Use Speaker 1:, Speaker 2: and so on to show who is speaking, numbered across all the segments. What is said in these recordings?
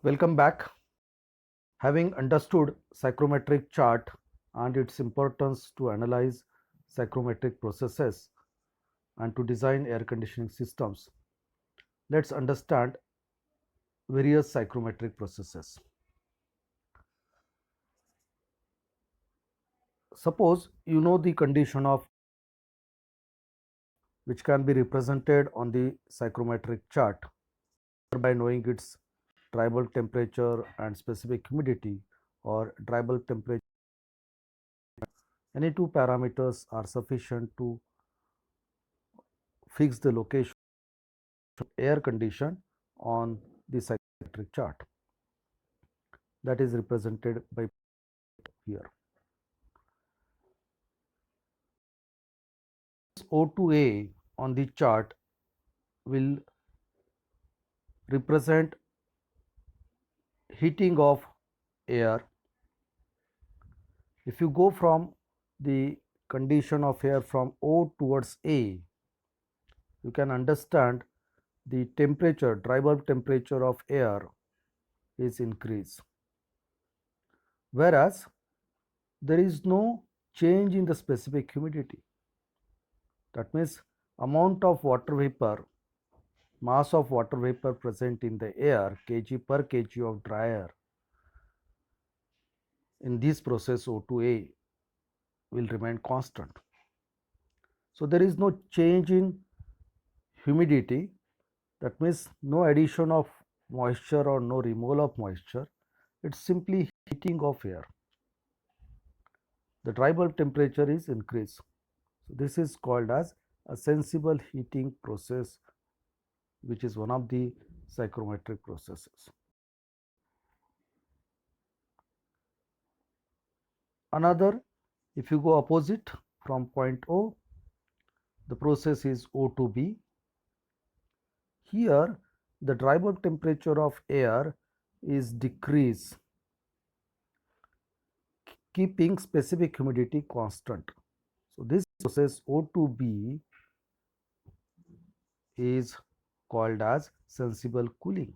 Speaker 1: Welcome back. Having understood psychrometric chart and its importance to analyze psychrometric processes and to design air conditioning systems, let's understand various psychrometric processes. Suppose you know the condition of which can be represented on the psychrometric chart by knowing its drivable temperature and specific humidity or drivable temperature. Any two parameters are sufficient to fix the location of air condition on the psychrometric chart that is represented by here. O2A on the chart will represent heating of air. If you go from the condition of air from O towards A, you can understand the temperature, drivable temperature of air is increased, whereas there is no change in the specific humidity. That means amount of water vapor, mass of water vapor present in the air, kg per kg of dry air, in this process O2A will remain constant. So there is no change in humidity, that means no addition of moisture or no removal of moisture, it is simply heating of air. The dry bulb temperature is increased. So this is called as a sensible heating process, which is one of the psychrometric processes. Another, if you go opposite from point O, the process is O2B. Here the dry bulb temperature of air is decreased, keeping specific humidity constant. So this process O2B is called as sensible cooling.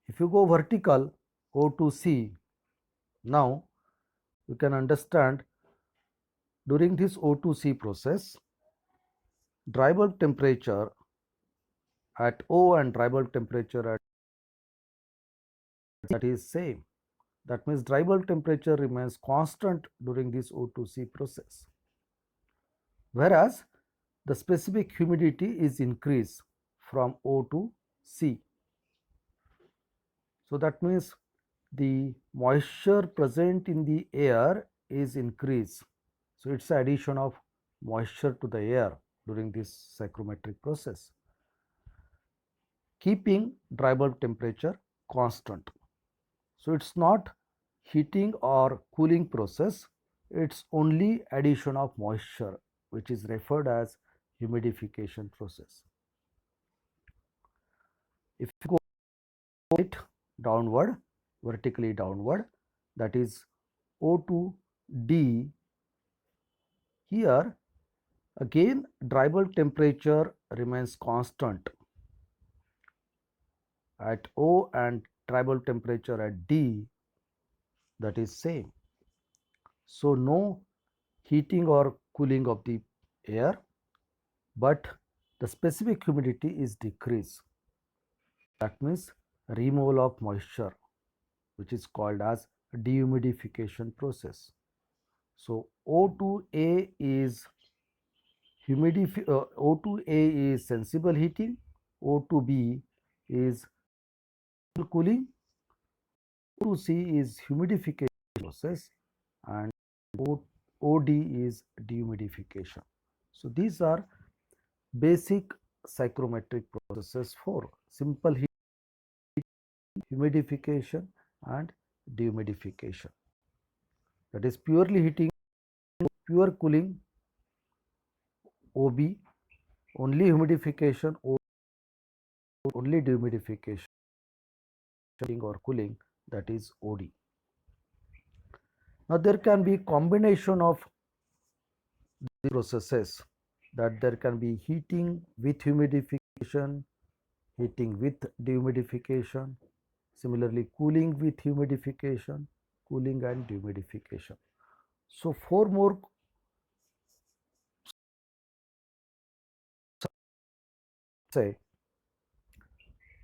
Speaker 1: If you go vertical O2C, now you can understand during this O2C process, dry bulb temperature at O and dry bulb temperature at that is same. That means dry bulb temperature remains constant during this O2C process, whereas the specific humidity is increased from O to C. So that means the moisture present in the air is increased. So it's the addition of moisture to the air during this psychrometric process, keeping dry bulb temperature constant. So it's not heating or cooling process, it's only addition of moisture, which is referred as humidification process. If you go it downward, vertically downward, that is O2D, here again dry bulb temperature remains constant at O and dry bulb temperature at D, that is same. So no heating or cooling of the air, but the specific humidity is decreased. That means removal of moisture, which is called as dehumidification process. So O2A is O2A is sensible heating, O2B is cooling, O2C is humidification process, and OD is dehumidification. So these are basic psychrometric processes for simple heat, humidification and dehumidification. That is purely heating, pure cooling OB, only humidification only dehumidification or cooling, that is OD. Now there can be combination of the processes, that there can be heating with humidification heating with dehumidification, similarly cooling with humidification, cooling and dehumidification. So 4 more say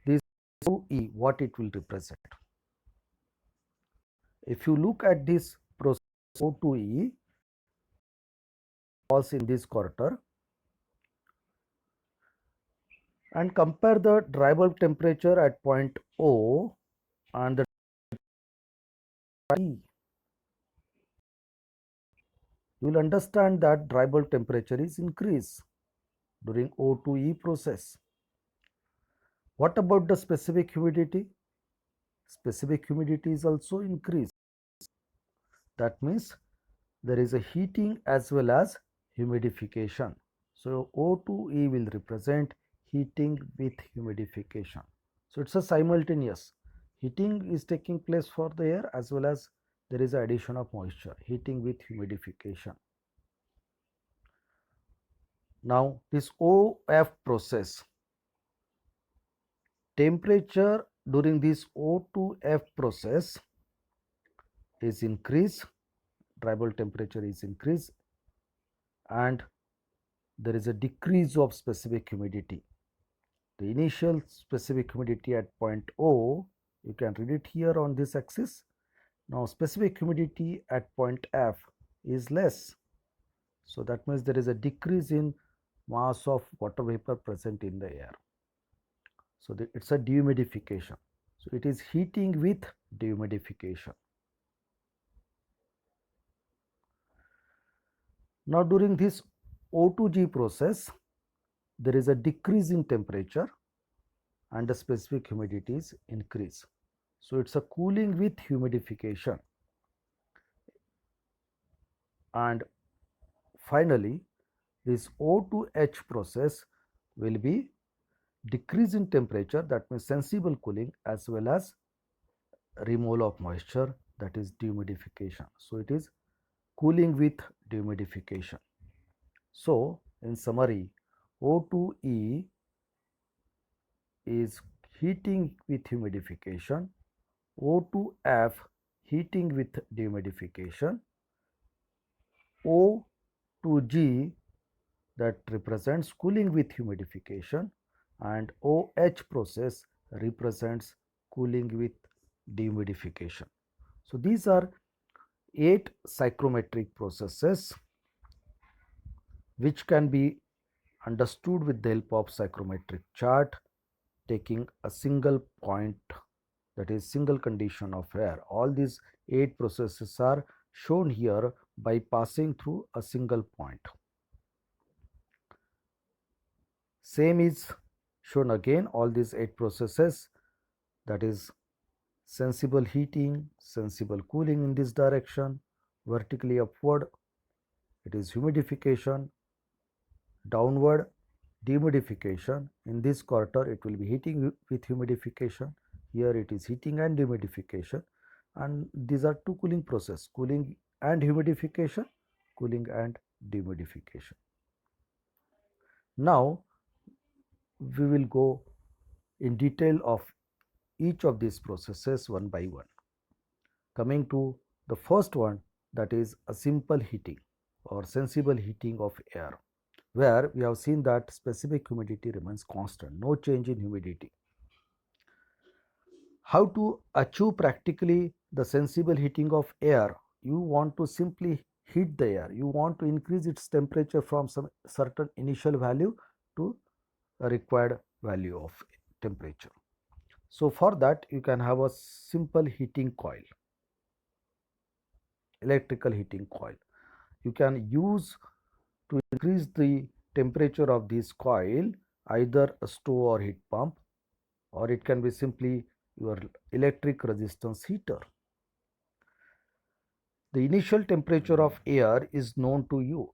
Speaker 1: this O2E, what it will represent. If you look at this process O2E was in this quarter and compare the dry bulb temperature at point O and the E, you will understand that dry bulb temperature is increased during O2E process. What about the specific humidity? Specific humidity is also increased. That means there is a heating as well as humidification. So O2E will represent heating with humidification. So it's a simultaneous. Heating is taking place for the air as well as there is addition of moisture, heating with humidification. Now this OF process, temperature during this O2F process is increased, dry bulb temperature is increased and there is a decrease of specific humidity. The initial specific humidity at point O, you can read it here on this axis. Now specific humidity at point F is less. So that means there is a decrease in mass of water vapor present in the air. So it's a dehumidification. So it is heating with dehumidification. Now during this O2G process, there is a decrease in temperature and the specific humidity is increase. So it's a cooling with humidification. And finally, this O2H process will be decrease in temperature, that means sensible cooling, as well as removal of moisture, that is dehumidification. So it is cooling with dehumidification. So in summary, O2E is heating with humidification, O2F heating with dehumidification, O2G that represents cooling with humidification, and OH process represents cooling with dehumidification. So these are 8 psychrometric processes which can be understood with the help of psychrometric chart, taking a single point, that is single condition of air. All these 8 processes are shown here by passing through a single point. Same is shown again, all these 8 processes, that is sensible heating, sensible cooling in this direction, vertically upward it is humidification, downward dehumidification. In this quarter it will be heating with humidification, here it is heating and dehumidification, and these are 2 cooling process, cooling and humidification, cooling and dehumidification. Now we will go in detail of each of these processes one by one. Coming to the first one, that is a simple heating or sensible heating of air, where we have seen that specific humidity remains constant, no change in humidity. How to achieve practically the sensible heating of air? You want to simply heat the air, you want to increase its temperature from some certain initial value to a required value of temperature. So for that you can have a simple heating coil, electrical heating coil. You can use to increase the temperature of this coil either a stove or heat pump, or it can be simply your electric resistance heater. The initial temperature of air is known to you.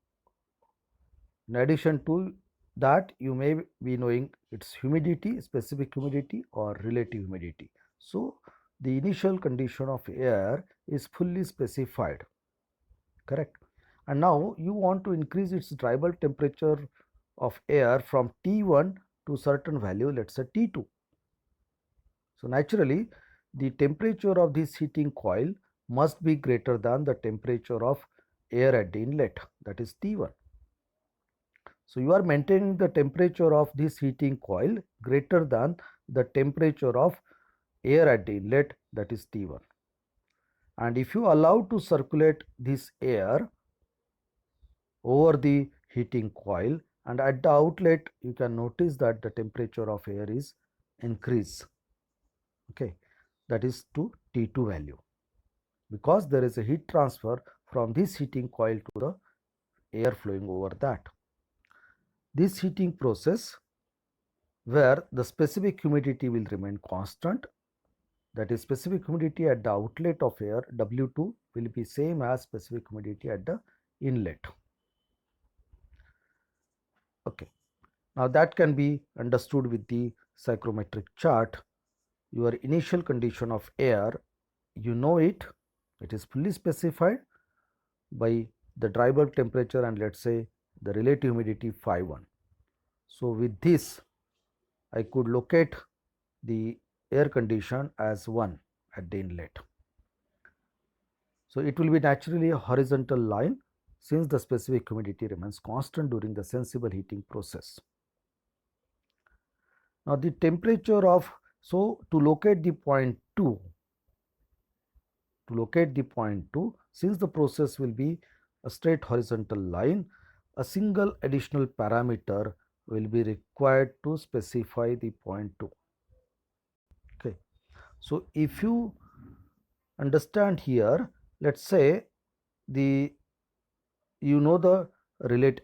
Speaker 1: In addition to that, you may be knowing its humidity, specific humidity or relative humidity. So the initial condition of air is fully specified, correct? And now you want to increase its dry bulb temperature of air from T1 to certain value, let's say T2. So naturally, the temperature of this heating coil must be greater than the temperature of air at the inlet, that is T1. So you are maintaining the temperature of this heating coil greater than the temperature of air at the inlet, that is T1. And if you allow to circulate this air over the heating coil, and at the outlet you can notice that the temperature of air is increased, okay, that is to T2 value, because there is a heat transfer from this heating coil to the air flowing over that. This heating process where the specific humidity will remain constant, that is specific humidity at the outlet of air W2 will be same as specific humidity at the inlet. Okay. Now that can be understood with the psychrometric chart. Your initial condition of air, you know it is fully specified by the dry bulb temperature and let's say the relative humidity phi1. So with this I could locate the air condition as 1 at the inlet. So it will be naturally a horizontal line since the specific humidity remains constant during the sensible heating process. Now the temperature of, so to locate the point 2, since the process will be a straight horizontal line, a single additional parameter will be required to specify the point 2. Okay. So if you understand here, let's say the, you know the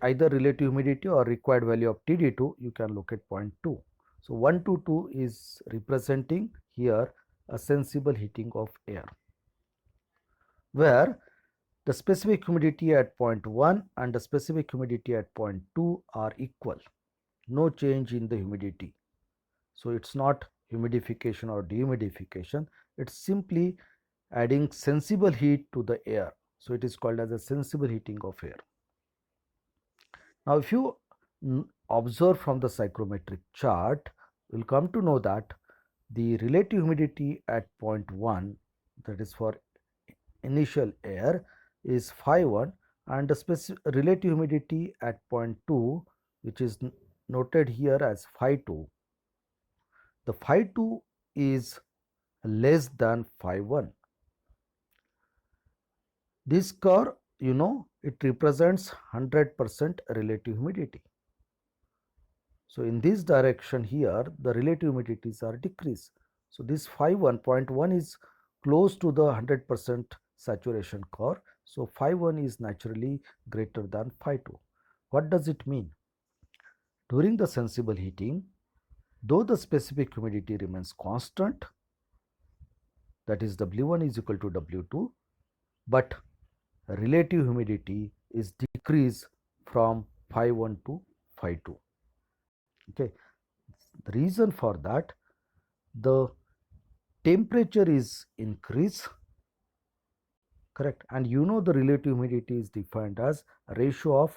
Speaker 1: either relative humidity or required value of TD2, you can locate point 2. So 1 to 2 is representing here a sensible heating of air, where the specific humidity at point 1 and the specific humidity at point 2 are equal, no change in the humidity. So it's not humidification or dehumidification, it's simply adding sensible heat to the air. So it is called as a sensible heating of air. Now if you observe from the psychrometric chart, you will come to know that the relative humidity at point 1, that is for initial air, is phi1, and the relative humidity at point 2, which is noted here as phi2, the phi2 is less than phi1. This curve, you know, it represents 100% relative humidity. So in this direction here, the relative humidities are decreased. So this phi1.1 is close to the 100% saturation curve. So phi1 is naturally greater than phi2. What does it mean? During the sensible heating, though the specific humidity remains constant, that is W1 is equal to W2, but relative humidity is decreased from phi1 to phi2. Okay, the reason for that, the temperature is increased, correct, and you know the relative humidity is defined as a ratio of,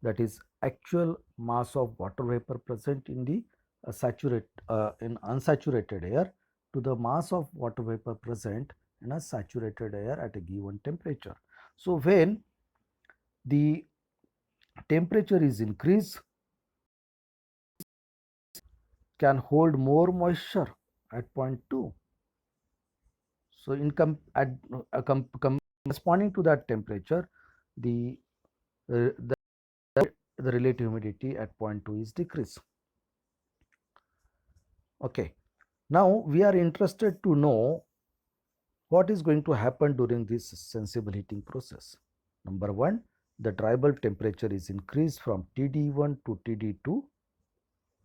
Speaker 1: that is actual mass of water vapor present in the in unsaturated air to the mass of water vapor present in a saturated air at a given temperature. So when the temperature is increased, can hold more moisture at point 2. So in corresponding to that temperature, the, the the relative humidity at point 2 is decreased. Okay, now we are interested to know what is going to happen during this sensible heating process. Number 1, the dry bulb temperature is increased from TD1 to TD2.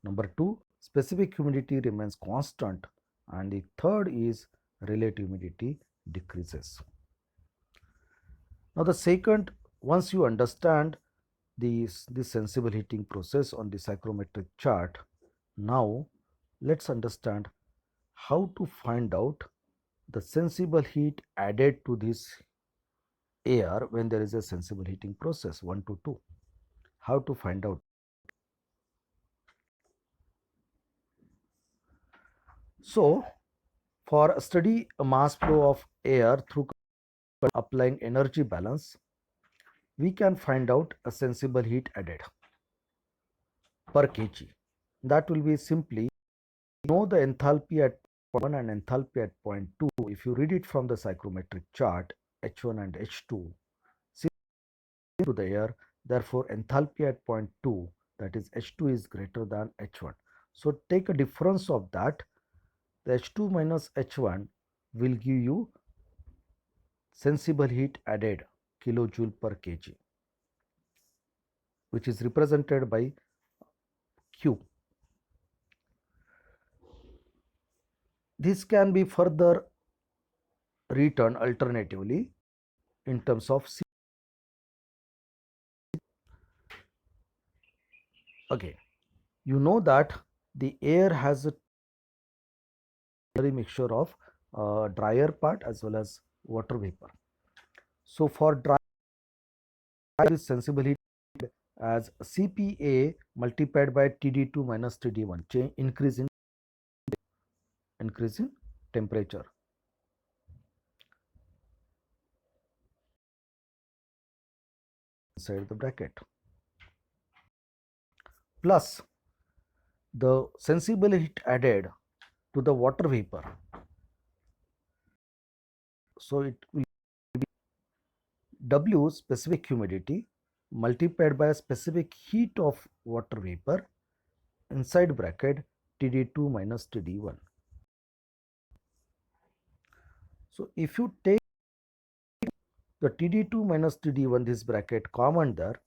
Speaker 1: Number 2, specific humidity remains constant, and the third is relative humidity decreases. Now the second, once you understand this sensible heating process on the psychrometric chart, now let's understand how to find out the sensible heat added to this air when there is a sensible heating process 1 to 2. How to find out? So for study a mass flow of air through applying energy balance, we can find out a sensible heat added per kg. That will be simply know the enthalpy at point 1 and enthalpy at point 2. If you read it from the psychrometric chart, H1 and H2 to the air, therefore enthalpy at point 2, that is H2, is greater than H1. So take a difference of that. The H2 minus H1 will give you sensible heat added kilojoule per kg, which is represented by Q. This can be further written alternatively in terms of C. Again, you know that the air has a mixture of drier part as well as water vapor. So for dry is sensible heat as CPA multiplied by TD2 minus TD1, change increase in temperature. Inside the bracket, plus the sensible heat added to the water vapor. So it will be W specific humidity multiplied by a specific heat of water vapor inside bracket TD2 minus TD1. So if you take the TD2 minus TD1, this bracket common there,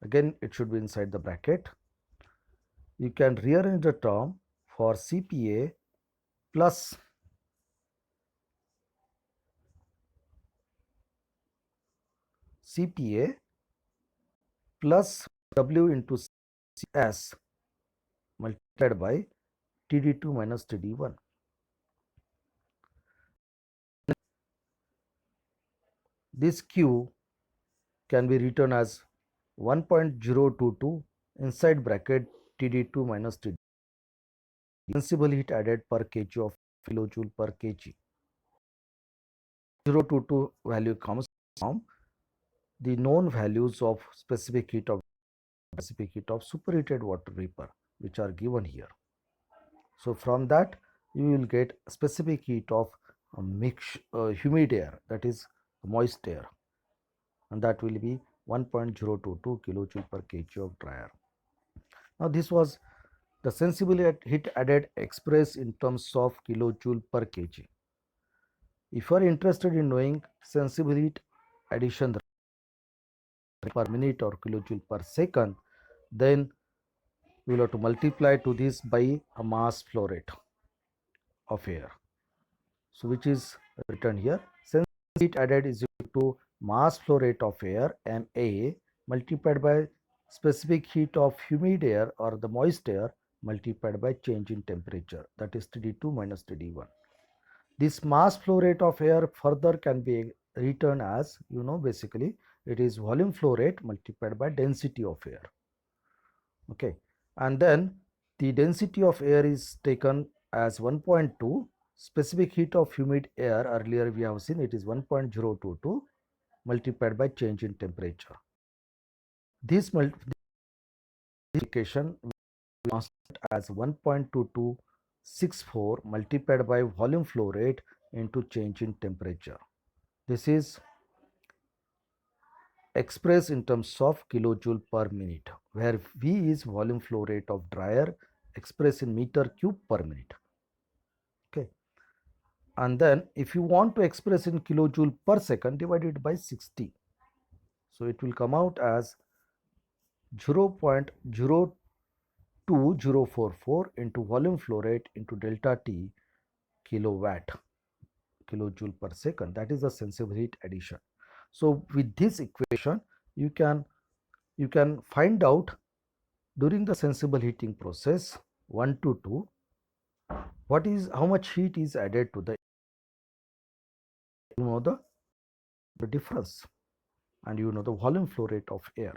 Speaker 1: again it should be inside the bracket. You can rearrange the term for CPA plus CPA plus W into CS multiplied by TD2 minus TD1. This Q can be written as 1.022 inside bracket TD2 minus TD. Sensible heat added per kg of kilojoule per kg. 022 value comes from the known values of specific heat of superheated water vapor, which are given here. So from that you will get specific heat of humid air, that is moist air, and that will be 1.022 kilojoule per kg of dry air. Now this was the sensible heat added expressed in terms of kilojoule per kg. If you are interested in knowing sensible heat addition per minute or kilojoule per second, then you will have to multiply to this by a mass flow rate of air. So which is written here, sensible heat added is equal to mass flow rate of air MA multiplied by specific heat of humid air or the moist air multiplied by change in temperature, that is TD2 minus TD1. This mass flow rate of air further can be written as, basically it is volume flow rate multiplied by density of air. Okay, and then the density of air is taken as 1.2. Specific heat of humid air, earlier we have seen it is 1.022 multiplied by change in temperature. This multiplication constant as 1.2264 multiplied by volume flow rate into change in temperature. This is expressed in terms of kilojoule per minute, where V is volume flow rate of dry air expressed in meter cube per minute. Okay, and then if you want to express in kilojoule per second, divided by 60. So it will come out as 0.02044 into volume flow rate into delta T kilojoule per second. That is the sensible heat addition. So with this equation, you can find out during the sensible heating process 1 to 2 how much heat is added to the, the difference, and the volume flow rate of air.